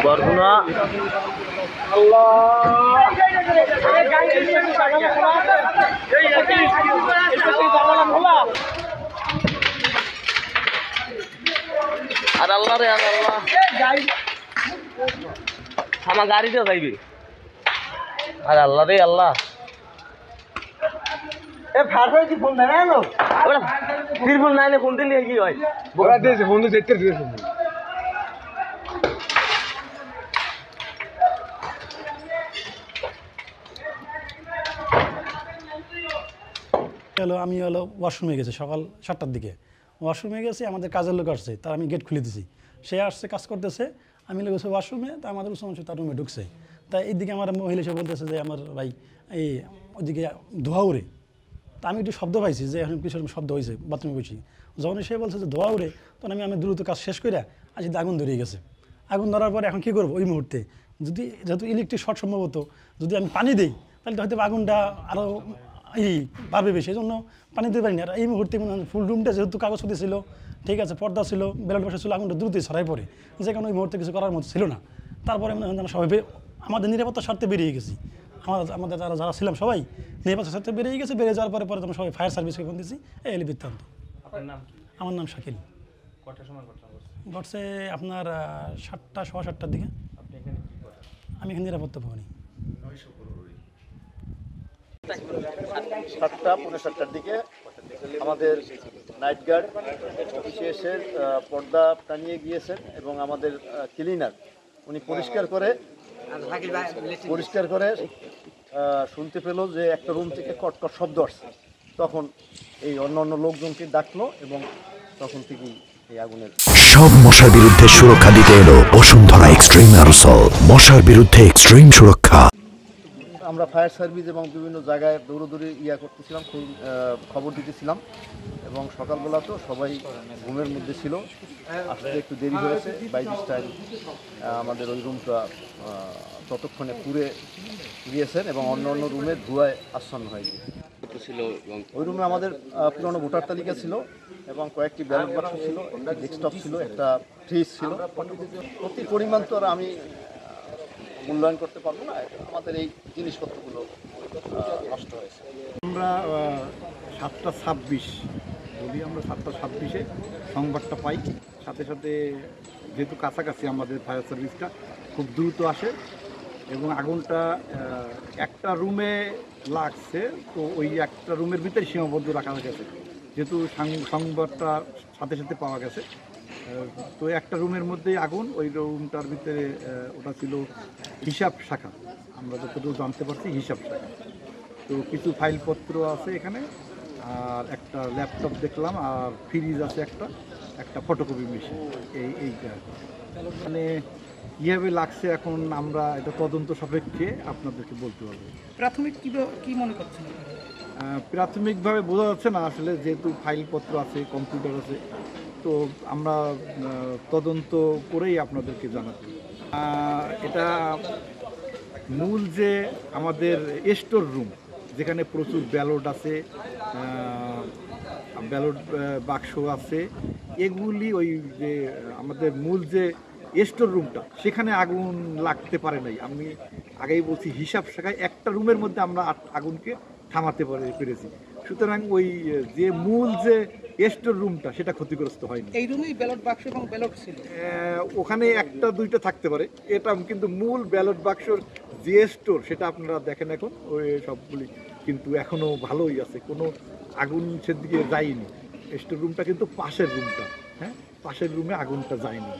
বরগুনা আর আল্লাহ রে আল্লাহ আমার গাড়িতেও যাইবে আর আল্লাহ রে আল্লাহ ফোন নাই ফোন দিলে কি হয় ফোন দিয়েছে হলো আমি ওয়াশরুমে গেছি সকাল 7টার দিকে ওয়াশরুমে গেছি আমাদের কাজের লোক আসছে তার আমি গেট খুলে দিছি সে আসছে কাজ করতেছে আমি লেগেছি ওয়াশরুমে তা আমাদের উৎসব তার রুমে ঢুকছে তাই এইদিকে আমার মহিলা এসে বলতেছে যে আমার ভাই এই ওইদিকে ধোয়া উড়ে তা আমি একটু শব্দ পাইছি যে এখন কিছু শব্দ হয়েছে বাথরুমে বসি যখন সে বলছে যে ধোয়া উড়ে তখন আমি দ্রুত কাজ শেষ করে আজ আগুন ধরিয়ে গেছে আগুন ধরার পরে এখন কী করবো ওই মুহূর্তে যদি যেহেতু ইলেকট্রিক শর্ট সম্ভবত যদি আমি পানি দিই তাহলে হয়তো আগুনটা আরও বাড়বে বেশি এই জন্য পানি দিতে পারিনি আর এই মুহূর্তে ফুল রুমটা যেহেতু কাগজপত্র ছিল ঠিক আছে পর্দা ছিল বেলট বসা ছিল আগুনটা দ্রুতই ছড়াই পড়ে যে কারণে ওই মুহূর্তে কিছু করার মতো ছিল না তারপরে সবাই আমাদের নিরাপত্তার স্বার্থে বেরিয়ে গেছি আমাদের যারা ছিলাম সবাই নিরাপত্তার স্বার্থে বেরিয়ে গেছে বেরিয়ে যাওয়ার পরে আমরা সবাই ফায়ার সার্ভিসকে ফোন দিয়েছি এই এলি বৃত্তান্ত। আমার নাম শাকিল। ঘটছে আপনার 7টা 7:15টার দিকে। আমি এখানে নিরাপত্তা ভবনে 7টা 7:15টার দিকে আমাদের নাইট গার্ড অফিসে এসে পর্দা টানিয়ে গিয়েছেন এবং আমাদের ক্লিনার উনি পরিষ্কার করে শুনতে পেল যে একটা রুম থেকে কটকট শব্দ আসছে তখন এই অন্য লোকজনকে ডাকলো এবং তখন থেকেই এই আগুনের সব মশার বিরুদ্ধে সুরক্ষা দিতে এলো বসুন্ধরা এক্সট্রিম অ্যারোসল মশার বিরুদ্ধে এক্সট্রিম সুরক্ষা। আমরা ফায়ার সার্ভিস এবং বিভিন্ন জায়গায় দৌড়দৌড়ি করতেছিলাম খবর দিতেছিলাম এবং সকালবেলা তো সবাই ঘুমের মধ্যে ছিল আসতে একটু দেরি হয়েছে 22 টাইম আমাদের ওই রুমটা ততক্ষণে পুড়ে গিয়েছেন এবং অন্য রুমে ধোঁয়ায় আচ্ছন্ন হয়ে ছিল। ওই রুমে আমাদের পুরনো ভোটার তালিকা ছিল এবং কয়েকটি ব্যালট বাক্স ছিল, একটা ডেস্কটপ ছিল, একটা ফ্রিজ ছিল। প্রতি পরিমাণ তো আর আমি মূল্যায়ন করতে পারবো না, আমাদের এই জিনিসপত্রগুলো নষ্ট হয়েছে। আমরা 7:26 যদি আমরা 7:26-এ সংবাদটা পাই সাথে সাথে যেহেতু কাছাকাছি আমাদের ফায়ার সার্ভিসটা খুব দ্রুত আসে এবং আগুনটা একটা রুমে লাগছে তো ওই একটা রুমের ভিতরে সীমাবদ্ধ রাখা গেছে যেহেতু সংবাদটা সাথে সাথে পাওয়া গেছে তো একটা রুমের মধ্যেই আগুন ওই রুমটার ভিতরে ওটা ছিল হিসাব শাখা আমরা যতটুকু জানতে পারছি হিসাব শাখা তো কিছু ফাইলপত্র আছে এখানে আর একটা ল্যাপটপ দেখলাম আর ফ্রিজ আছে একটা ফটোকপি মেশিন এইটা মানে কীভাবে লাগছে এখন আমরা এটা তদন্ত সাপেক্ষে আপনাদেরকে বলতে পারবো। প্রাথমিক কী মনে করছেন? প্রাথমিকভাবে বোঝা যাচ্ছে না আসলে যেহেতু ফাইলপত্র আছে কম্পিউটার আছে তো আমরা তদন্ত করেই আপনাদেরকে জানাতে এটা মূল যে আমাদের স্টোর রুম যেখানে প্রচুর ব্যালট আছে ব্যালট বাক্স আছে এগুলি ওই যে আমাদের মূল যে স্টোর রুমটা সেখানে আগুন লাগতে পারে নাই। আমি আগেই বলছি হিসাব শাখায় একটা রুমের মধ্যে আমরা আগুনকে থামাতে পেরেছি সুতরাং ওই যে মূল যে স্টোর রুমটা সেটা ক্ষতিগ্রস্ত হয়নি। এই রুমেই ব্যালট বাক্স এবং ব্যালট ছিল ওখানে একটা দুইটা থাকতে পারে এটা কিন্তু মূল ব্যালট বাক্সর যে স্টোর সেটা আপনারা দেখেন এখন ওই সবগুলি কিন্তু এখনো ভালোই আছে কোনো আগুন সেদিকে যায়নি। স্টোর রুমটা কিন্তু পাশের রুমটা পাশের রুমে আগুনটা যায়নি।